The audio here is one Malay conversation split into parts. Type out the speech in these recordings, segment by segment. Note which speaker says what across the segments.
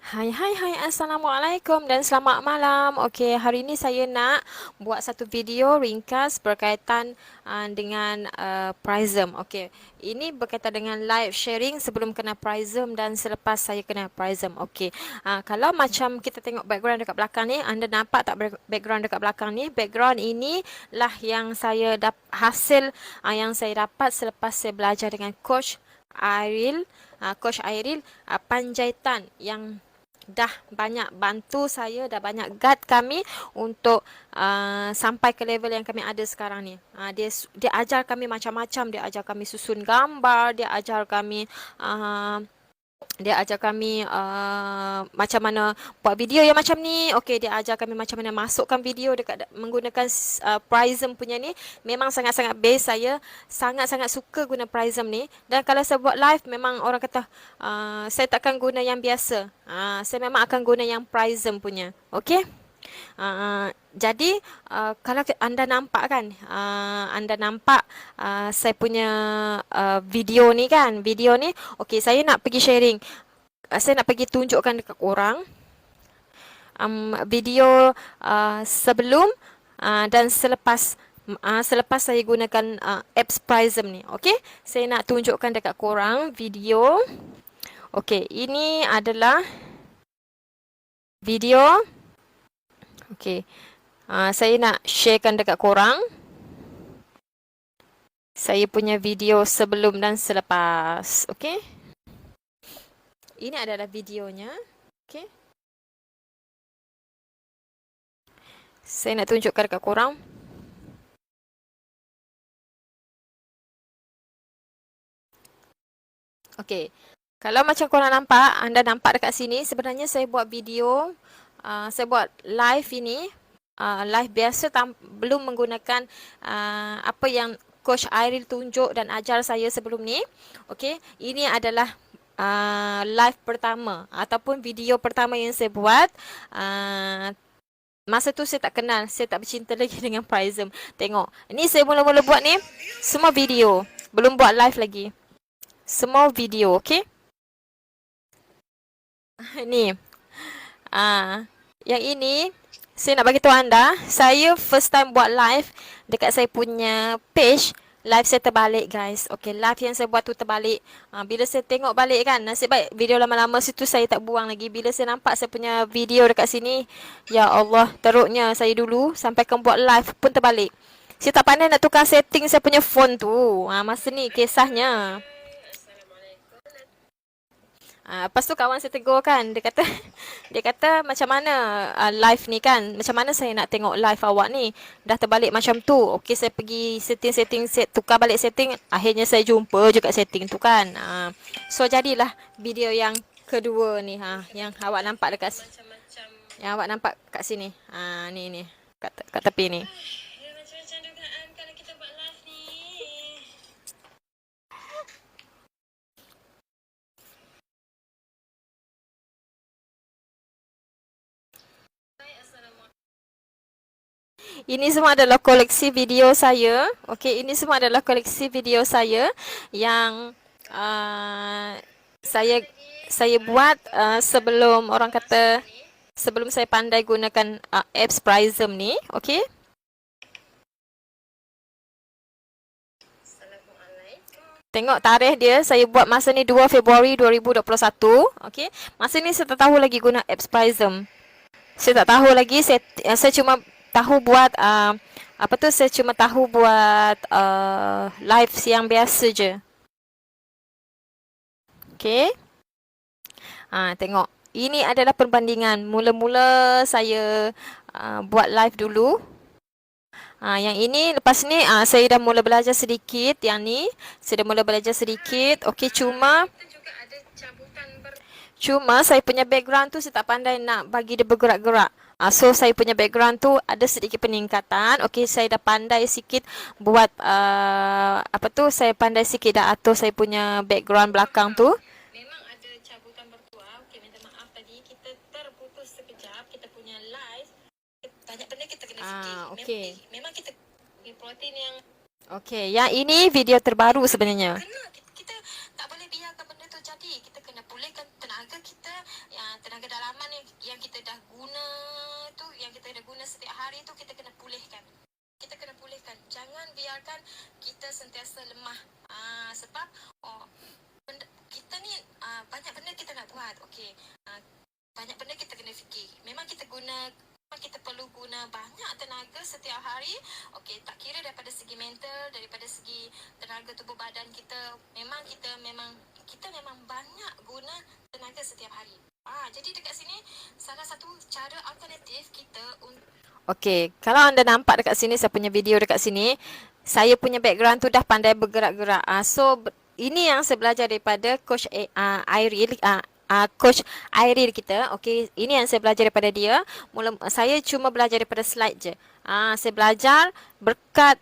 Speaker 1: Hai hai hai Assalamualaikum dan selamat malam. Okey, hari ini saya nak buat satu video ringkas berkaitan dengan Prism. Okey, ini berkaitan dengan live sharing sebelum kena Prism dan selepas saya kena Prism. Okey, kalau macam kita tengok background dekat belakang ni, anda nampak tak background dekat belakang ni? Background ini lah yang saya hasil yang saya dapat selepas saya belajar dengan Coach Airil Panjaitan yang dah banyak bantu saya, dah banyak guide kami untuk sampai ke level yang kami ada sekarang ni. Dia ajar kami macam-macam, dia ajar kami susun gambar, dia ajar kami macam mana buat video yang macam ni. Okey, dia ajar kami macam mana masukkan video dekat menggunakan Prism punya ni. Memang sangat-sangat best. Saya sangat-sangat suka guna Prism ni. Dan kalau saya buat live, memang orang kata saya takkan guna yang biasa. Saya memang akan guna yang Prism punya. Okey. Jadi kalau anda nampak kan, anda nampak saya punya video ni kan, video ni. Okey, saya nak pergi sharing. Saya nak pergi tunjukkan dekat korang video sebelum dan selepas saya gunakan apps Prism ni. Okey, saya nak tunjukkan dekat korang video. Okey, ini adalah video. Okey, saya nak sharekan dekat korang saya punya video sebelum dan selepas. Okey, ini adalah videonya. Okey, saya nak tunjukkan dekat korang. Okey, kalau macam korang nampak, anda nampak dekat sini, sebenarnya saya buat video, saya buat live ini, live biasa belum menggunakan apa yang Coach Airil tunjuk dan ajar saya sebelum ni. Okey, ini adalah live pertama ataupun video pertama yang saya buat. Masa tu saya tak kenal, saya tak bercinta lagi dengan Prism. Tengok, ini saya mula-mula buat ni, semua video, belum buat live lagi. Semua video, okey? Ni, yang ini saya nak bagi tahu anda, saya first time buat live dekat saya punya page. Live saya terbalik guys. Okay, live yang saya buat tu terbalik. Bila saya tengok balik kan, nasib baik video lama-lama situ saya tak buang lagi. Bila saya nampak saya punya video dekat sini, ya Allah, teruknya saya dulu sampai ke buat live pun terbalik. Saya tak pandai nak tukar setting saya punya phone tu. Masa ni kisahnya. Lepas tu kawan saya tegur kan, dia kata dia kata macam mana live ni kan, macam mana saya nak tengok live awak ni, dah terbalik macam tu. Okey, saya pergi setting, tukar balik setting, akhirnya saya jumpa juga setting tu kan. So jadilah video yang kedua ni, yang awak nampak dekat yang awak nampak kat sini. Ni kat tepi ni. Ini semua adalah koleksi video saya. Okey, ini semua adalah koleksi video saya yang saya buat sebelum orang kata sebelum saya pandai gunakan apps Prism ni. Okey. Tengok tarikh dia, saya buat masa ni 2 Februari 2021. Okey. Masa ni saya tak tahu lagi guna apps Prism. Saya tak tahu lagi, saya cuma tahu buat saya cuma tahu buat live yang biasa je. Okey. Tengok. Ini adalah perbandingan. Mula-mula saya buat live dulu. Yang ini lepas ni saya dah mula belajar sedikit. Yang ni saya dah mula belajar sedikit. Okey, cuma saya punya background tu saya tak pandai nak bagi dia bergerak-gerak. So saya punya background tu ada sedikit peningkatan. Okey, saya dah pandai sikit buat saya pandai sikit dah atur saya punya background belakang tu. Memang ada cabutan bertuah. Okey, minta maaf tadi kita terputus sekejap kita punya live. Banyak benda kita kena fikir. Okey. Memang kita protein yang okey, yang ini video terbaru sebenarnya. Kita tak boleh biarkan benda tu jadi. Kita kena pulihkan tenaga kita tenaga dalaman yang kita dah guna tu, yang kita dah guna setiap hari tu, kita kena pulihkan. Kita kena pulihkan. Jangan biarkan kita sentiasa lemah. Sebab kita ni banyak benda kita nak buat. Okey. Banyak benda kita kena fikir. Memang kita perlu guna banyak tenaga setiap hari. Okey, tak kira daripada segi mental, daripada segi tenaga tubuh badan kita, kita memang banyak guna tenaga setiap hari. Jadi dekat sini salah satu cara alternatif kita untuk Okey, kalau anda nampak dekat sini, saya punya video dekat sini, saya punya background tu dah pandai bergerak-gerak. Ini yang saya belajar daripada Coach Iril, Coach Iril kita. Okey, ini yang saya belajar daripada dia. Saya cuma belajar daripada slide je. Saya belajar berkat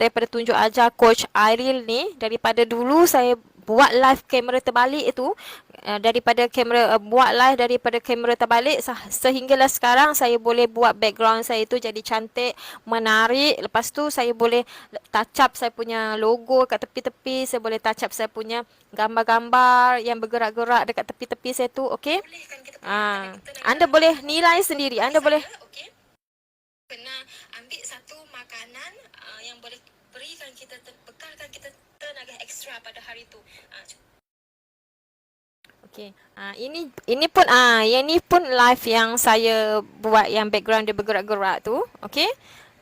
Speaker 1: daripada tunjuk ajar Coach Iril ni. Daripada dulu saya buat live kamera terbalik itu, buat live daripada kamera terbalik sehinggalah sekarang saya boleh buat background saya itu jadi cantik, menarik. Lepas tu saya boleh touch up saya punya logo kat tepi-tepi, saya boleh touch up saya punya gambar-gambar yang bergerak-gerak dekat tepi-tepi saya tu. Okey, anda boleh nilai sendiri. Anda boleh kena ambil satu makanan yang boleh berikan kita, bekalkan kita tenaga ekstra pada hari tu. Okey. Ini pun live yang saya buat yang background dia bergerak-gerak tu. Okey.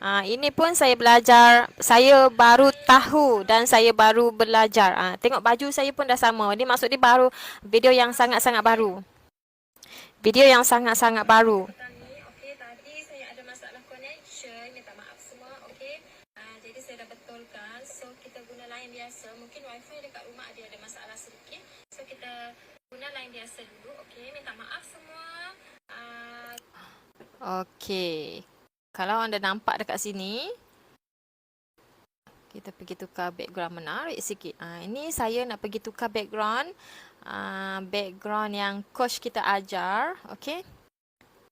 Speaker 1: Ini pun saya belajar, saya baru tahu dan saya baru belajar. Tengok baju saya pun dah sama. Dia maksud dia baru, video yang sangat-sangat baru. Video yang sangat-sangat baru. Okey, tadi saya ada masalah connection, minta maaf semua. Okey. Jadi saya dah betulkan. So kita guna line biasa. Mungkin wifi dekat rumah ada masalah sedikit. So kita guna line biasa dulu. Okey, minta maaf semua. Okey. Kalau anda nampak dekat sini, kita pergi tukar background menarik sikit. Ini saya nak pergi tukar background. Background yang coach kita ajar. Okey.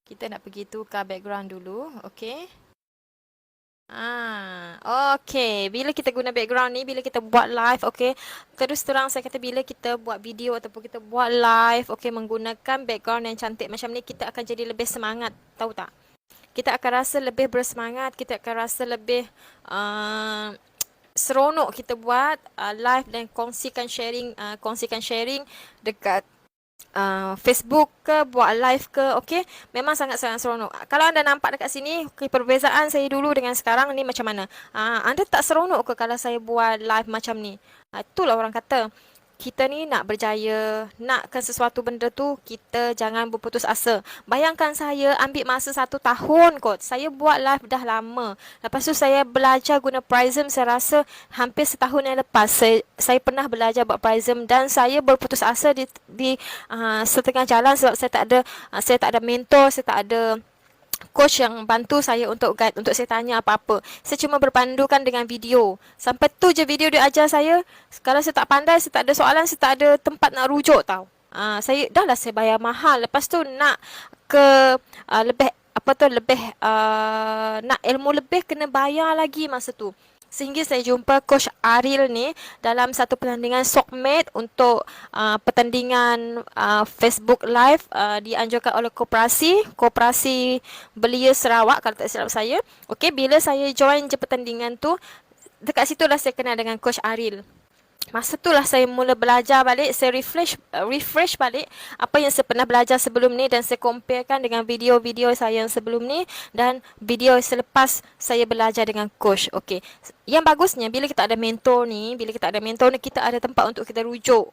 Speaker 1: Kita nak pergi tukar background dulu. Okey. Okey, bila kita guna background ni, bila kita buat live, okey, terus terang saya kata bila kita buat video ataupun kita buat live, okey, menggunakan background yang cantik macam ni, kita akan jadi lebih semangat, tahu tak? Kita akan rasa lebih bersemangat, kita akan rasa lebih seronok kita buat live dan kongsikan sharing dekat Facebook ke, buat live ke. Okey, memang sangat-sangat seronok. Kalau anda nampak dekat sini, okay, perbezaan saya dulu dengan sekarang ni macam mana? Anda tak seronok ke kalau saya buat live macam ni? Itulah orang kata, kita ni nak berjaya, nakkan sesuatu benda tu, kita jangan berputus asa. Bayangkan saya ambil masa 1 tahun kot. Saya buat live dah lama. Lepas tu saya belajar guna Prism, saya rasa hampir setahun yang lepas. Saya pernah belajar buat Prism dan saya berputus asa di setengah jalan sebab saya tak ada mentor, saya tak ada coach yang bantu saya untuk guide, untuk saya tanya apa-apa. Saya cuma berpandukan dengan video. Sampai tu je video dia ajar saya. Kalau saya tak pandai, saya tak ada soalan, saya tak ada tempat nak rujuk tau. Saya bayar mahal. Lepas tu nak ke nak ilmu lebih, kena bayar lagi masa tu. Sehingga saya jumpa Coach Iril ni dalam satu pertandingan Sokmed untuk pertandingan Facebook Live dianjurkan oleh Koperasi Belia Sarawak kalau tak silap saya. Okey, bila saya join je pertandingan tu, dekat situlah saya kenal dengan Coach Iril. Masa itulah saya mula belajar balik, saya refresh balik apa yang saya pernah belajar sebelum ni dan saya comparekan dengan video-video saya yang sebelum ni dan video selepas saya belajar dengan coach. Okey. Yang bagusnya bila kita ada mentor ni, kita ada tempat untuk kita rujuk.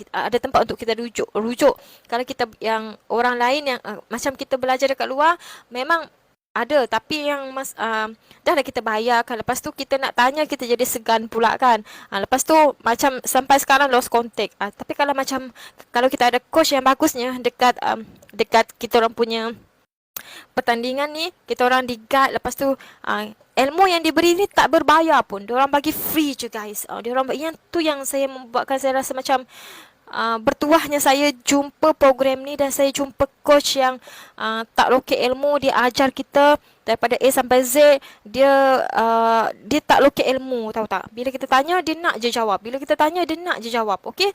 Speaker 1: Ada tempat untuk kita rujuk. Kalau kita yang orang lain yang macam kita belajar dekat luar, memang ada, tapi yang dah kita bayar kan. Lepas tu kita nak tanya, kita jadi segan pula kan. Lepas tu macam sampai sekarang lost contact. Tapi kalau kita ada coach yang bagusnya dekat kita orang punya pertandingan ni, kita orang di guide. Lepas tu ilmu yang diberi ni tak berbayar pun. Diorang bagi free je guys. Diorang yang tu yang saya membuatkan saya rasa macam bertuahnya saya jumpa program ni dan saya jumpa coach yang tak lokek ilmu, dia ajar kita daripada A sampai Z. Dia tak lokek ilmu, tahu tak? Bila kita tanya dia nak je jawab. Bila kita tanya dia nak je jawab. Okey?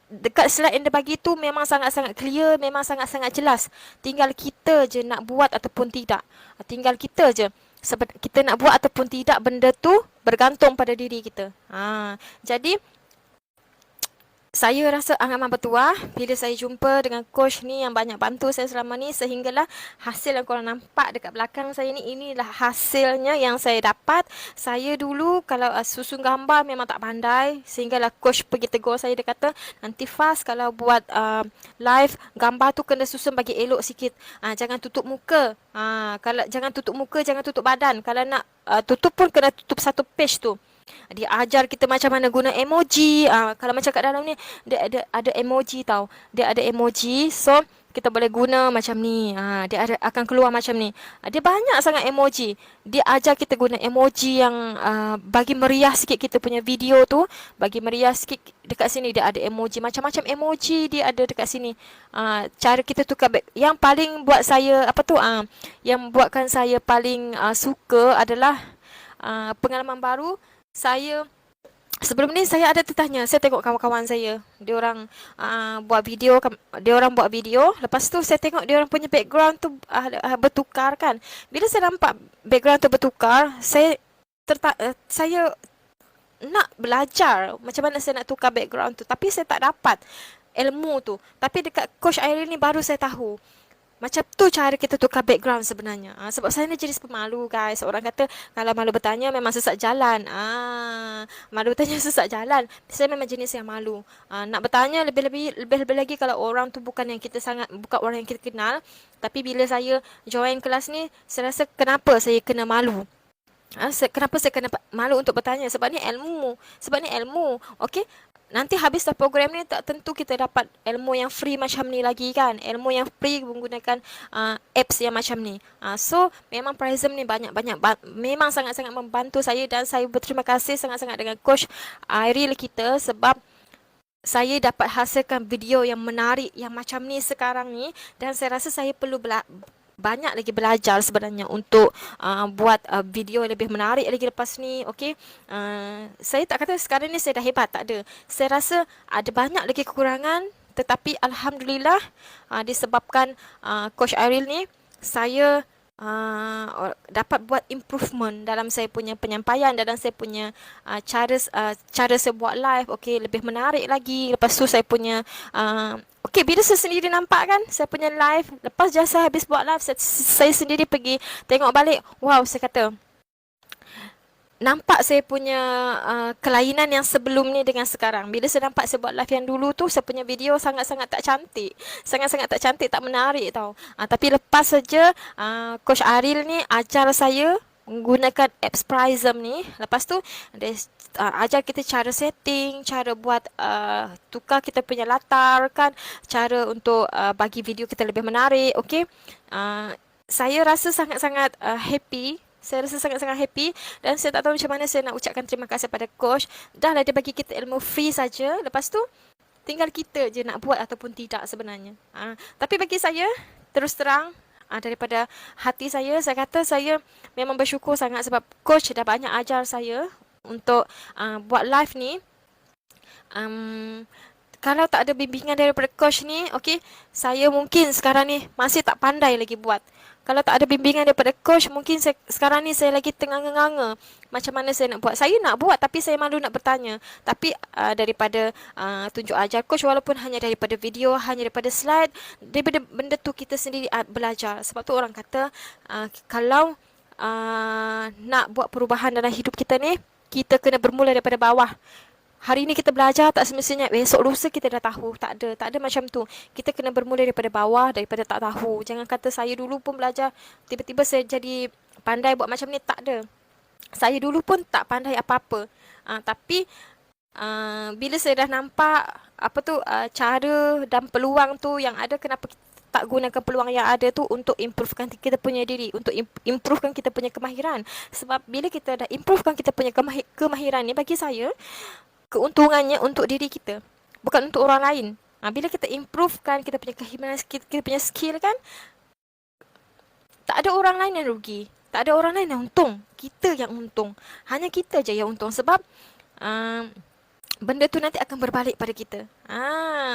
Speaker 1: Dekat slide yang dia bagi tu memang sangat-sangat clear, memang sangat-sangat jelas. Tinggal kita je nak buat ataupun tidak. Tinggal kita je. Kita nak buat ataupun tidak, benda tu bergantung pada diri kita. Jadi saya rasa amat bertuah bila saya jumpa dengan coach ni yang banyak bantu saya selama ni, sehinggalah hasil yang korang nampak dekat belakang saya ni, inilah hasilnya yang saya dapat. Saya dulu kalau susun gambar memang tak pandai, sehinggalah coach pergi tegur saya. Dia kata, nanti Faz kalau buat live gambar tu kena susun bagi elok sikit. Jangan tutup muka. Kalau jangan tutup muka, jangan tutup badan. Kalau nak tutup pun kena tutup satu page tu. Dia ajar kita macam mana guna emoji. Kalau macam kat dalam ni dia ada emoji tau. Dia ada emoji. So kita boleh guna macam ni. Dia akan keluar macam ni. Dia banyak sangat emoji. Dia ajar kita guna emoji yang bagi meriah sikit kita punya video tu. Bagi meriah sikit. Dekat sini dia ada emoji. Macam-macam emoji dia ada dekat sini. Cara kita tukar yang paling buat saya yang buatkan saya paling suka adalah pengalaman baru. Sebelum ni saya ada tertanya, saya tengok kawan-kawan saya, dia orang buat video, lepas tu saya tengok dia orang punya background tu bertukar kan. Bila saya nampak background tu bertukar, saya nak belajar macam mana saya nak tukar background tu, tapi saya tak dapat ilmu tu. Tapi dekat Coach Iril ni baru saya tahu. Macam tu cara kita tukar background sebenarnya. Sebab saya ni jenis pemalu, guys. Orang kata kalau malu bertanya memang sesat jalan. Malu bertanya sesat jalan. Saya memang jenis yang malu. Nak bertanya lebih-lebih lagi kalau orang tu bukan orang yang kita kenal. Tapi bila saya join kelas ni, saya rasa kenapa saya kena malu. Kenapa saya kena malu untuk bertanya? Sebab ni ilmu. Okey? Nanti habis dah program ni, tak tentu kita dapat ilmu yang free macam ni lagi kan. Ilmu yang free menggunakan apps yang macam ni. So memang Prism ni banyak-banyak memang sangat-sangat membantu saya. Dan saya berterima kasih sangat-sangat dengan Coach Iril kita, sebab saya dapat hasilkan video yang menarik yang macam ni sekarang ni. Dan saya rasa saya perlu banyak lagi belajar sebenarnya untuk buat video lebih menarik lagi lepas ni. Okey, saya tak kata sekarang ni saya dah hebat, tak ada. Saya rasa ada banyak lagi kekurangan, tetapi alhamdulillah disebabkan Coach Iril ni, saya dapat buat improvement dalam saya punya penyampaian, dalam saya punya cara saya buat live. Okey, lebih menarik lagi. Lepas tu saya punya okey, bila saya sendiri nampak kan saya punya live, lepas saya habis buat live, saya sendiri pergi tengok balik. Wow, saya kata nampak saya punya kelainan yang sebelum ni dengan sekarang. Bila saya nampak saya buat live yang dulu tu, saya punya video sangat-sangat tak cantik. Sangat-sangat tak cantik, tak menarik tau. Tapi lepas saja Coach Iril ni ajar saya menggunakan apps Prism ni. Lepas tu dia ajar kita cara setting, cara buat tukar kita punya latar kan, cara untuk bagi video kita lebih menarik. Okey, saya rasa sangat-sangat happy. Saya rasa sangat-sangat happy dan saya tak tahu macam mana saya nak ucapkan terima kasih pada coach. Dah lah dia bagi kita ilmu free saja. Lepas tu tinggal kita je nak buat ataupun tidak sebenarnya. Tapi bagi saya, terus terang, daripada hati saya kata saya memang bersyukur sangat sebab coach dah banyak ajar saya untuk buat live ni. Kalau tak ada bimbingan daripada coach ni, okey, saya mungkin sekarang ni masih tak pandai lagi buat. Kalau tak ada bimbingan daripada coach, mungkin sekarang ni saya lagi tengah-nganga macam mana saya nak buat. Saya nak buat tapi saya malu nak bertanya. Tapi daripada tunjuk ajar coach, walaupun hanya daripada video, hanya daripada slide, daripada benda tu kita sendiri belajar. Sebab tu orang kata kalau nak buat perubahan dalam hidup kita ni, kita kena bermula daripada bawah. Hari ni kita belajar, tak semestinya besok lusa kita dah tahu. Tak ada macam tu. Kita kena bermula daripada bawah, daripada tak tahu. Jangan kata saya dulu pun belajar, tiba-tiba saya jadi pandai buat macam ni. Tak ada. Saya dulu pun tak pandai apa-apa. Tapi bila saya dah nampak cara dan peluang tu yang ada, kenapa kita tak gunakan peluang yang ada tu untuk improvekan kita punya diri, untuk improvekan kita punya kemahiran. Sebab bila kita dah improvekan kita punya kemahiran ni, bagi saya keuntungannya untuk diri kita. bukan untuk orang lain. Bila kita improvekan kita punya kehidupan, kita punya skill kan, tak ada orang lain yang rugi. Tak ada orang lain yang untung. Kita yang untung. Hanya kita je yang untung. Sebab benda tu nanti akan berbalik pada kita.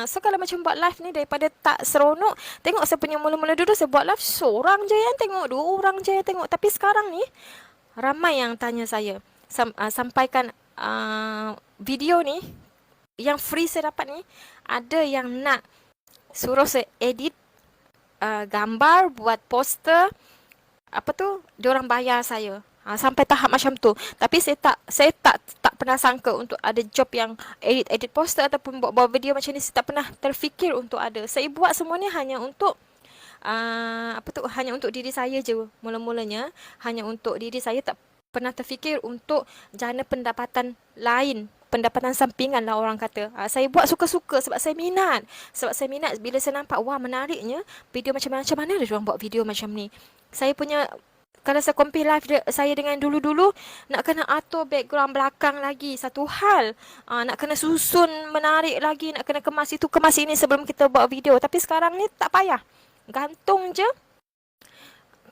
Speaker 1: So kalau macam buat live ni, daripada tak seronok, tengok saya punya mula-mula dulu saya buat live seorang je yang tengok, 2 orang je yang tengok. Tapi sekarang ni ramai yang tanya saya, sampaikan video ni yang free saya dapat ni, ada yang nak suruh saya edit gambar, buat poster, apa tu, diorang bayar saya. Sampai tahap macam tu. Tapi saya tak pernah sangka untuk ada job yang edit poster ataupun buat video macam ni. Saya tak pernah terfikir untuk ada. Saya buat semua ni hanya untuk hanya untuk diri saya je mula-mulanya. Hanya untuk diri saya, tak pernah terfikir untuk jana pendapatan lain, pendapatan sampingan lah orang kata. Saya buat suka-suka sebab saya minat. Sebab saya minat bila saya nampak, wah menariknya video macam mana dia orang buat video macam ni. Saya punya, kalau saya compare live saya dengan dulu-dulu, nak kena atur background belakang lagi satu hal. Nak kena susun menarik lagi, nak kena kemas itu kemas ini sebelum kita buat video. Tapi sekarang ni tak payah. Gantung je.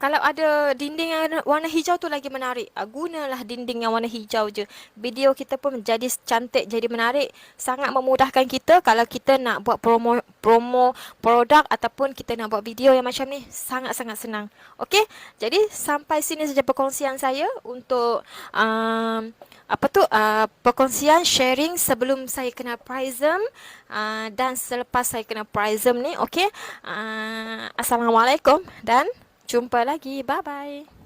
Speaker 1: Kalau ada dinding yang warna hijau tu lagi menarik. Gunalah dinding yang warna hijau je. Video kita pun jadi cantik, jadi menarik. Sangat memudahkan kita kalau kita nak buat promo produk ataupun kita nak buat video yang macam ni. Sangat-sangat senang. Okey? Jadi sampai sini saja perkongsian saya untuk perkongsian sharing sebelum saya kenal Prism dan selepas saya kenal Prism ni. Okey? Assalamualaikum dan jumpa lagi. Bye-bye.